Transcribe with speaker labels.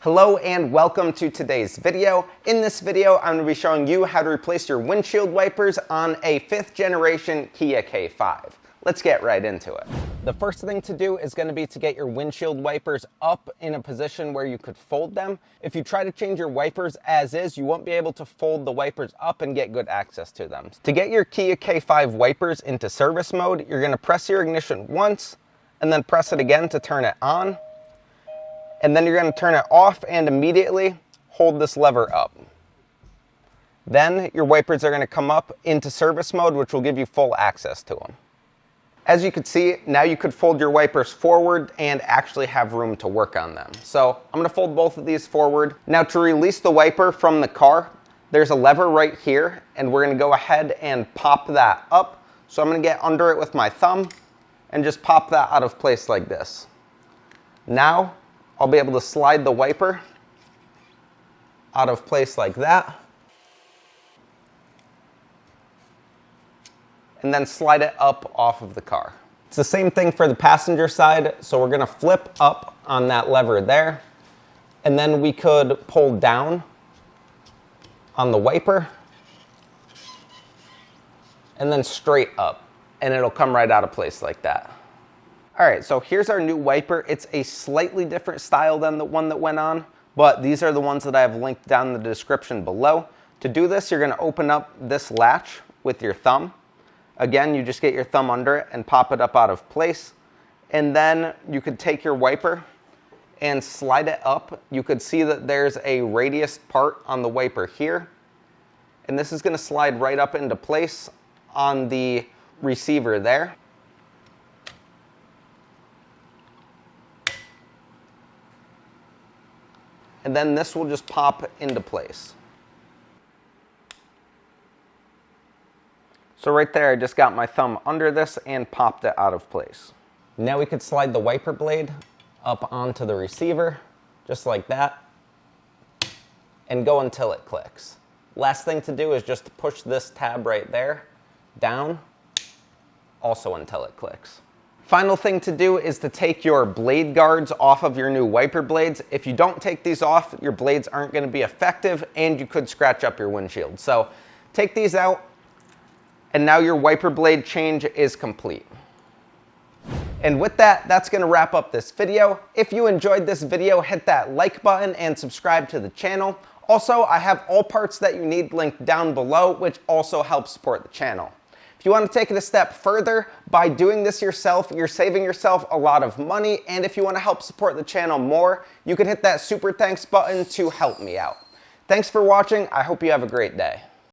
Speaker 1: Hello and welcome to today's video. In this video, I'm going to be showing you how to replace your windshield wipers on a 5th generation Kia K5. Let's get right into it. The first thing to do is going to be to get your windshield wipers up in a position where you could fold them. If you try to change your wipers as is, you won't be able to fold the wipers up and get good access to them. To get your Kia K5 wipers into service mode, you're going to press your ignition once and then press it again to turn it on. And then you're going to turn it off and immediately hold this lever up. Then your wipers are going to come up into service mode, which will give you full access to them. As you can see, now you could fold your wipers forward and actually have room to work on them. So I'm going to fold both of these forward. Now to release the wiper from the car, there's a lever right here, and we're going to go ahead and pop that up. So I'm going to get under it with my thumb and just pop that out of place like this. Now I'll be able to slide the wiper out of place like that, and then slide it up off of the car. It's the same thing for the passenger side, so we're going to flip up on that lever there, and then we could pull down on the wiper, and then straight up, and it'll come right out of place like that. All right, so here's our new wiper. It's a slightly different style than the one that went on, but these are the ones that I have linked down in the description below. To do this, you're gonna open up this latch with your thumb. Again, you just get your thumb under it and pop it up out of place. And then you could take your wiper and slide it up. You could see that there's a radius part on the wiper here. And this is gonna slide right up into place on the receiver there. And then this will just pop into place. So right there, I just got my thumb under this and popped it out of place. Now we could slide the wiper blade up onto the receiver, just like that, and go until it clicks. Last thing to do is just push this tab right there down, also until it clicks. Final thing to do is to take your blade guards off of your new wiper blades. If you don't take these off, your blades aren't going to be effective and you could scratch up your windshield. So take these out, and now your wiper blade change is complete. And with that, that's going to wrap up this video. If you enjoyed this video, hit that like button and subscribe to the channel. Also, I have all parts that you need linked down below, which also helps support the channel. If you want to take it a step further, by doing this yourself, you're saving yourself a lot of money, and if you want to help support the channel more, you can hit that super thanks button to help me out. Thanks for watching. I hope you have a great day.